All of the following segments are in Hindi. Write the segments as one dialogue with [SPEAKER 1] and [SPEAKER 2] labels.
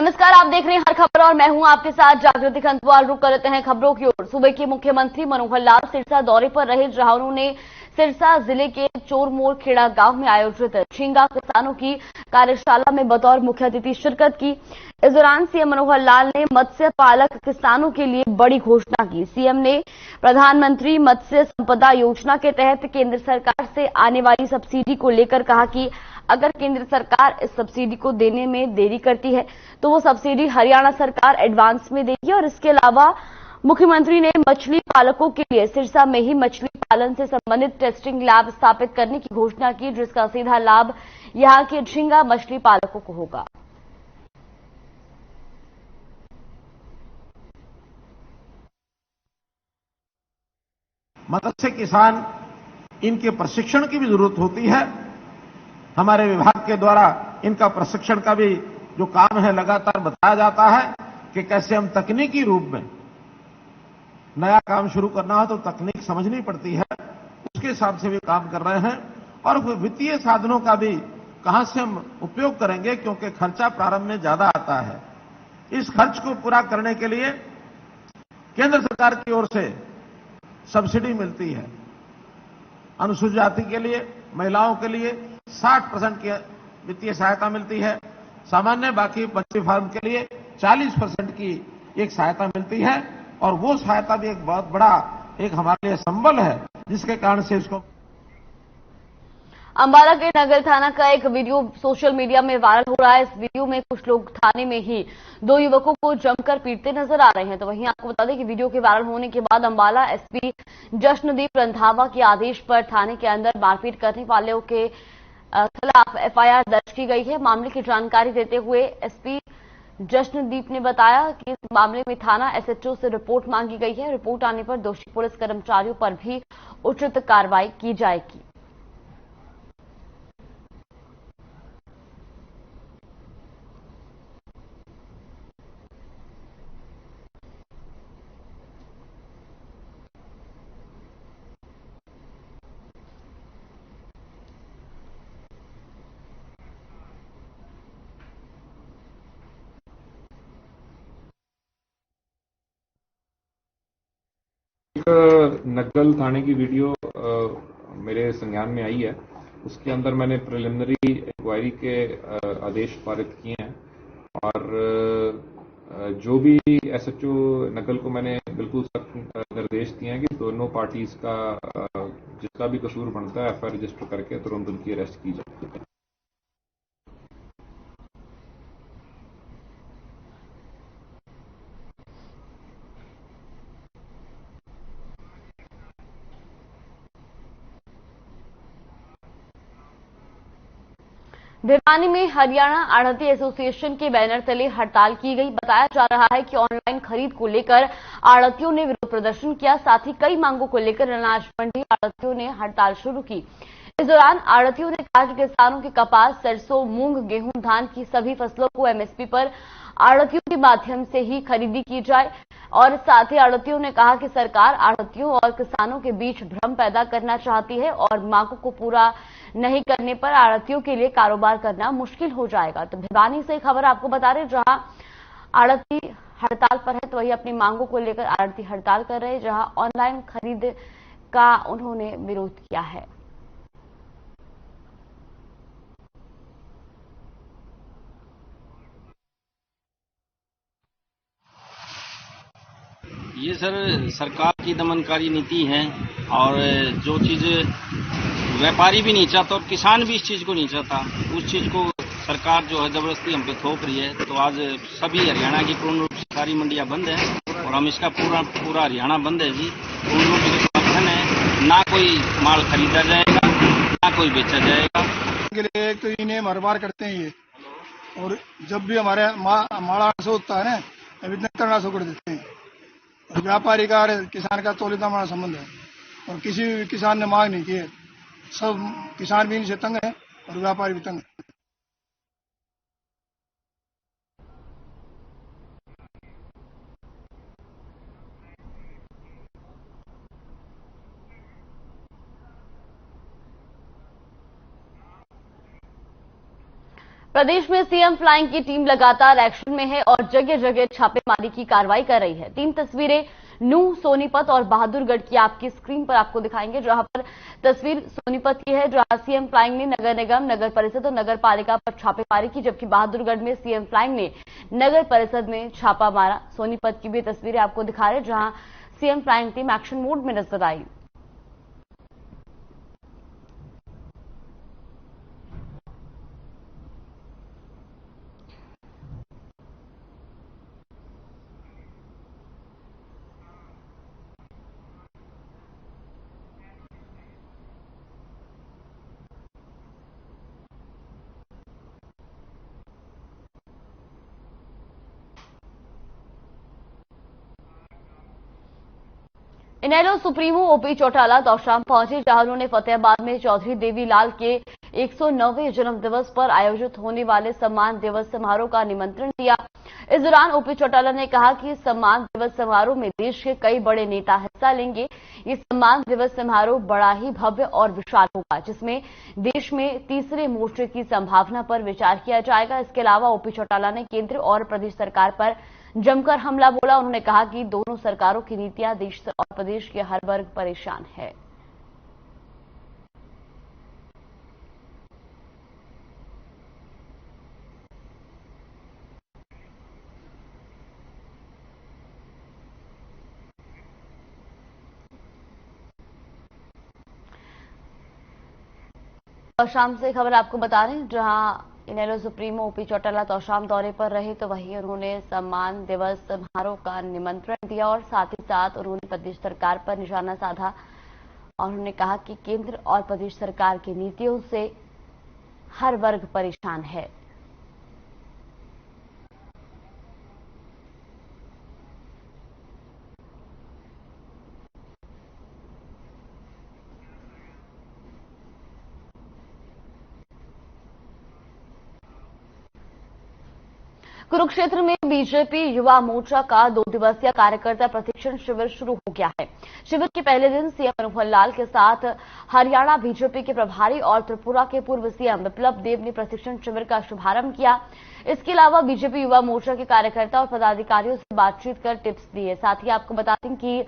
[SPEAKER 1] नमस्कार, आप देख रहे हैं हर खबर और मैं हूं आपके साथ जागृति खंतवाल। रुक करते हैं खबरों की ओर। सूबे के मुख्यमंत्री मनोहर लाल सिरसा दौरे पर रहे, जहां उन्होंने सिरसा जिले के चोरमोड़ खेड़ा गांव में आयोजित झींगा किसानों की कार्यशाला में बतौर मुख्य अतिथि शिरकत की। इस दौरान सीएम मनोहर लाल ने मत्स्य पालक किसानों के लिए बड़ी घोषणा की। सीएम ने प्रधानमंत्री मत्स्य संपदा योजना के तहत केंद्र सरकार से आने वाली सब्सिडी को लेकर कहा कि अगर केंद्र सरकार इस सब्सिडी को देने में देरी करती है तो वो सब्सिडी हरियाणा सरकार एडवांस में देगी। और इसके अलावा मुख्यमंत्री ने मछली पालकों के लिए सिरसा में ही मछली पालन से संबंधित टेस्टिंग लैब स्थापित करने की घोषणा की, जिसका सीधा लाभ यहां के झींगा मछली पालकों को होगा।
[SPEAKER 2] मत्स्य किसान, इनके प्रशिक्षण की भी जरूरत होती है। हमारे विभाग के द्वारा इनका प्रशिक्षण का भी जो काम है लगातार बताया जाता है कि कैसे हम तकनीकी रूप में नया काम शुरू करना हो तो तकनीक समझनी पड़ती है, उसके हिसाब से भी काम कर रहे हैं। और वित्तीय साधनों का भी कहां से हम उपयोग करेंगे, क्योंकि खर्चा प्रारंभ में ज्यादा आता है। इस खर्च को पूरा करने के लिए केंद्र सरकार की ओर से सब्सिडी मिलती है। अनुसूचित जाति के लिए, महिलाओं के लिए 60% की वित्तीय सहायता मिलती है। सामान्य बाकी मछली फार्म के लिए 40% की एक सहायता मिलती है। और वो सहायता भी एक बहुत बड़ा एक हमारे लिए संबल है, जिसके कारण से इसको।
[SPEAKER 1] अंबाला के नगर थाना का एक वीडियो सोशल मीडिया में वायरल हो रहा है। इस वीडियो में कुछ लोग थाने में ही दो युवकों को जमकर पीटते नजर आ रहे हैं। तो वहीं आपको बता दें कि वीडियो के वायरल होने के बाद अंबाला एसपी जश्नदीप रंधावा के आदेश पर थाने के अंदर मारपीट करने वालों के खिलाफ एफआईआर दर्ज की गई है। मामले की जानकारी देते हुए एसपी जश्नदीप ने बताया कि इस मामले में थाना एसएचओ से रिपोर्ट मांगी गई है। रिपोर्ट आने पर दोषी पुलिस कर्मचारियों पर भी उचित कार्रवाई की जाएगी।
[SPEAKER 3] एक नक्सल थाने की वीडियो मेरे संज्ञान में आई है। उसके अंदर मैंने प्रिलिमिनरी इंक्वायरी के आदेश पारित किए हैं और जो भी एसएचओ नक्सल को मैंने बिल्कुल सख्त निर्देश दिए हैं कि दोनों पार्टीज का जिसका भी कसूर बनता है एफआईआर रजिस्टर करके तुरंत उनकी अरेस्ट की जाए।
[SPEAKER 1] भिवानी में हरियाणा आढ़ती एसोसिएशन के बैनर तले हड़ताल की गई। बताया जा रहा है कि ऑनलाइन खरीद को लेकर आढ़तियों ने विरोध प्रदर्शन किया। साथ ही कई मांगों को लेकर अनाज मंडी आढ़तियों ने हड़ताल शुरू की। इस दौरान आढ़तियों ने कहा कि किसानों के कपास, सरसों, मूंग, गेहूं, धान की सभी फसलों को एमएसपी पर आढ़तियों के माध्यम से ही खरीदी की जाए। और साथ ही आढ़तियों ने कहा कि सरकार आढ़तियों और किसानों के बीच भ्रम पैदा करना चाहती है और मांगों को पूरा नहीं करने पर आढ़तियों के लिए कारोबार करना मुश्किल हो जाएगा। तो भिवानी से खबर आपको बता रहे, जहां आढ़ती हड़ताल पर है तो वही अपनी मांगों को लेकर आढ़ती हड़ताल कर रहे हैं, जहां ऑनलाइन खरीद का उन्होंने विरोध किया है।
[SPEAKER 4] ये सर सरकार की दमनकारी नीति है और जो चीज व्यापारी भी नहीं चाहता और किसान भी इस चीज को नहीं चाहता, उस चीज को सरकार जो है जबरदस्ती हम पे थोप रही है। तो आज सभी हरियाणा की पूर्ण रूप से सारी मंडियां बंद है और हम इसका पूरा हरियाणा बंद है जी। पूर्ण रूप से समर्थन है, ना कोई माल खरीदा जाएगा ना कोई बेचा जाएगा।
[SPEAKER 5] के लिए एक तो इन्हें मरमार करते हैं ये, और जब भी हमारे माड़ा होता है ना वितरण कर देते हैं। व्यापारी का और किसान का तोलिदा माड़ा संबंध है और किसी भी किसान ने मांग नहीं की है। सब किसान भी इनसे तंग है और व्यापारी भी तंग है।
[SPEAKER 1] प्रदेश में सीएम फ्लाइंग की टीम लगातार एक्शन में है और जगह जगह छापेमारी की कार्रवाई कर रही है। 3 तस्वीरें नूह, सोनीपत और बहादुरगढ़ की आपकी स्क्रीन पर आपको दिखाएंगे, जहां पर तस्वीर सोनीपत की है, जहां सीएम फ्लाइंग ने नगर निगम, नगर परिषद और नगर पालिका पर छापेमारी की, जबकि बहादुरगढ़ में सीएम फ्लाइंग ने नगर परिषद में छापा मारा। सोनीपत की भी तस्वीरें आपको दिखा रहे, जहां CM flying team action mode में नजर आई। इनेलो सुप्रीमो ओपी चौटाला तौशाम पहुंचे, जहां उन्होंने फतेहाबाद में चौधरी देवीलाल के 109वें जन्मदिवस पर आयोजित होने वाले सम्मान दिवस समारोह का निमंत्रण दिया। इस दौरान ओपी चौटाला ने कहा कि सम्मान दिवस समारोह में देश के कई बड़े नेता हिस्सा लेंगे। ये सम्मान दिवस समारोह बड़ा ही भव्य और विशाल होगा, जिसमें देश में तीसरे मोर्चे की संभावना पर विचार किया जाएगा। इसके अलावा ओपी चौटाला ने केंद्र और प्रदेश सरकार पर जमकर हमला बोला। उन्होंने कहा कि दोनों सरकारों की नीतियां देश और प्रदेश के हर वर्ग परेशान है। शाम से खबर आपको बता रहे हैं, जहां इनेलो सुप्रीमो ओपी चौटाला तौशाम दौरे पर रहे, तो वहीं उन्होंने सम्मान दिवस समारोह का निमंत्रण दिया और साथ ही साथ उन्होंने प्रदेश सरकार पर निशाना साधा और उन्होंने कहा कि केंद्र और प्रदेश सरकार की नीतियों से हर वर्ग परेशान है। कुरुक्षेत्र में बीजेपी युवा मोर्चा का 2 दिवसीय कार्यकर्ता प्रशिक्षण शिविर शुरू हो गया है। शिविर के पहले दिन सीएम मनोहर लाल के साथ हरियाणा बीजेपी के प्रभारी और त्रिपुरा के पूर्व सीएम बिप्लब देब ने प्रशिक्षण शिविर का शुभारंभ किया। इसके अलावा बीजेपी युवा मोर्चा के कार्यकर्ता और पदाधिकारियों से बातचीत कर टिप्स दिए। साथ ही आपको बता दें कि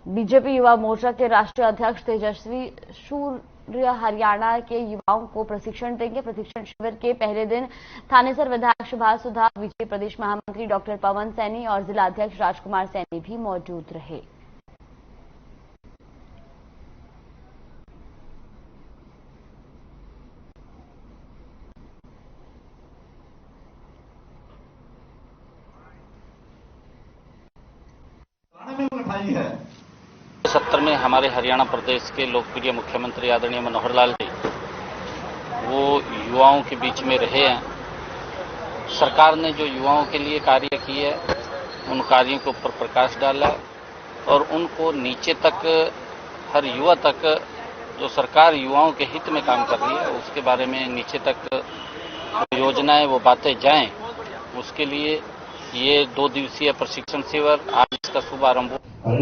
[SPEAKER 1] बीजेपी युवा मोर्चा के राष्ट्रीय अध्यक्ष तेजस्वी सूर्य हरियाणा के युवाओं को प्रशिक्षण देंगे। प्रशिक्षण शिविर के पहले दिन थानेसर विधायक सुभाष सुधा, बीजेपी प्रदेश महामंत्री डॉक्टर पवन सैनी और जिला अध्यक्ष राजकुमार सैनी भी मौजूद रहे।
[SPEAKER 2] है
[SPEAKER 4] 70 में हमारे हरियाणा प्रदेश के लोकप्रिय मुख्यमंत्री आदरणीय मनोहर लाल जी वो युवाओं के बीच में रहे हैं। सरकार ने जो युवाओं के लिए कार्य किए उन कार्यों के ऊपर प्रकाश डाला और उनको नीचे तक, हर युवा तक जो सरकार युवाओं के हित में काम कर रही है उसके बारे में नीचे तक योजनाएं, वो बातें जाएं, उसके लिए ये 2 दिवसीय प्रशिक्षण शिविर आज इसका शुभारंभ हुआ।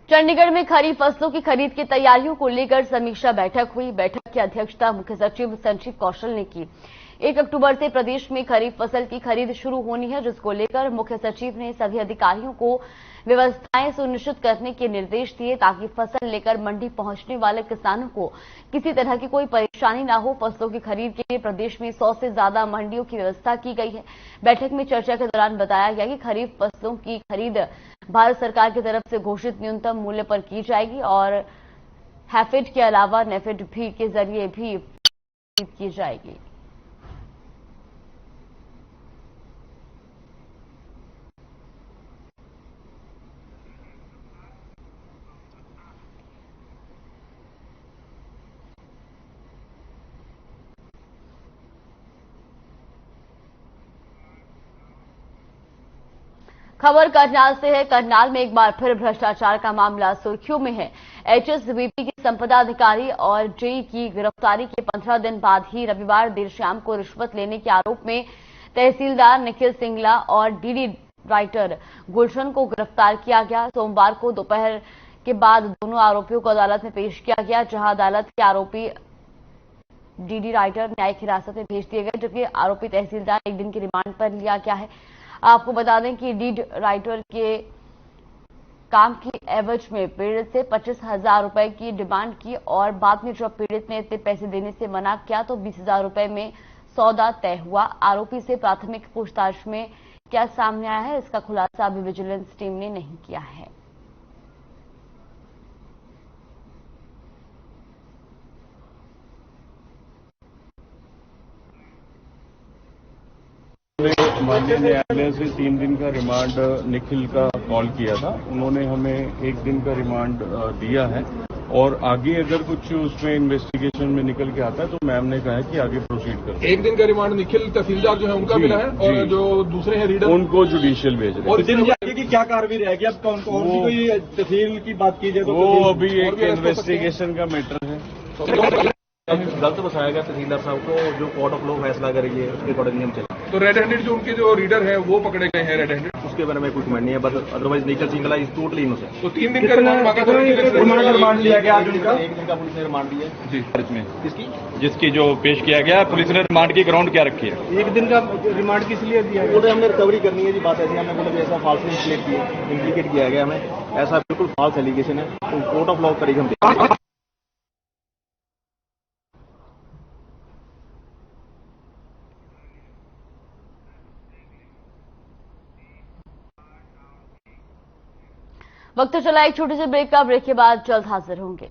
[SPEAKER 1] चंडीगढ़ में खरीफ फसलों की खरीद की तैयारियों को लेकर समीक्षा बैठक हुई। बैठक की अध्यक्षता मुख्य सचिव संजीव कौशल ने की। 1 अक्टूबर से प्रदेश में खरीफ फसल की खरीद शुरू होनी है, जिसको लेकर मुख्य सचिव ने सभी अधिकारियों को व्यवस्थाएं सुनिश्चित करने के निर्देश दिए ताकि फसल लेकर मंडी पहुंचने वाले किसानों को किसी तरह की कोई परेशानी न हो। फसलों की खरीद के लिए प्रदेश में 100 से ज्यादा मंडियों की व्यवस्था की गई है। बैठक में चर्चा के दौरान बताया गया कि खरीफ फसलों की खरीद भारत सरकार की तरफ से घोषित न्यूनतम मूल्य पर की जाएगी और हैफेड के अलावा नेफेड भी के जरिए भी खरीद की जाएगी। खबर करनाल से है। करनाल में एक बार फिर भ्रष्टाचार का मामला सुर्खियों में है। एचएसबीपी की संपदा अधिकारी और जेई की गिरफ्तारी के 15 दिन बाद ही रविवार देर शाम को रिश्वत लेने के आरोप में तहसीलदार निखिल सिंगला और डीडी राइटर गुलशन को गिरफ्तार किया गया। सोमवार को दोपहर के बाद दोनों आरोपियों को अदालत में पेश किया गया, जहां अदालत के आरोपी डीडी राइटर न्यायिक हिरासत में भेज दिए गए, जबकि आरोपी तहसीलदार 1 दिन की रिमांड पर लिया गया है। आपको बता दें कि डीडी राइटर के काम की एवज में पीड़ित से 25,000 रुपए की डिमांड की और बाद में जब पीड़ित ने इतने पैसे देने से मना किया तो 20,000 रुपए में सौदा तय हुआ। आरोपी से प्राथमिक पूछताछ में क्या सामने आया है, इसका खुलासा अभी विजिलेंस टीम ने नहीं किया है।
[SPEAKER 6] माननीय न्यायालय से 3 दिन का रिमांड निखिल का कॉल किया था। उन्होंने हमें 1 दिन का रिमांड दिया है और आगे अगर कुछ उसमें इन्वेस्टिगेशन में निकल के आता है तो मैम ने कहा है कि आगे प्रोसीड कर।
[SPEAKER 7] 1 दिन का रिमांड निखिल तहसीलदार जो है उनका मिला है और जो दूसरे हैं रीडर
[SPEAKER 6] उनको जुडिशियल भेज रहे हैं।
[SPEAKER 7] और दिन
[SPEAKER 8] की क्या कार्रवाई रहेगी अब कौन और भी कोई तहसील की बात की जाए तो
[SPEAKER 6] वो अभी एक इन्वेस्टिगेशन का मैटर है।
[SPEAKER 8] गलत बताया गया तहसीलदार साहब को, जो कोर्ट ऑफ लॉ फैसला करेगी उसके अकॉर्डिंग नियम चला।
[SPEAKER 7] तो रेड हैंडेड जो उनके जो रीडर है वो पकड़े गए हैं रेड हैंडेड,
[SPEAKER 8] उसके बारे में कोई कमेंट नहीं है, बस otherwise Nikhil Singla is totally innocent.
[SPEAKER 7] तो 3 दिन का रिमांड मांगा था,
[SPEAKER 8] रिमांड लिया गया आज उनका 1 दिन का पुलिस ने रिमांड लिया
[SPEAKER 7] जी।
[SPEAKER 8] इसमें जिसकी जो पेश किया गया पुलिस ने रिमांड की ग्राउंड क्या रखी है? 1 दिन का रिमांड किस लिए दिया गया? हमने रिकवरी करनी है जी, बात ऐसी हमने बोला ऐसा फॉल्स इंप्लीकेट किया गया, हमें ऐसा बिल्कुल फॉल्स एलिगेशन है, तो कोर्ट ऑफ लॉ करेगी हम।
[SPEAKER 1] वक्त चला एक छोटे से ब्रेक का। ब्रेक के बाद जल्द हाजिर होंगे।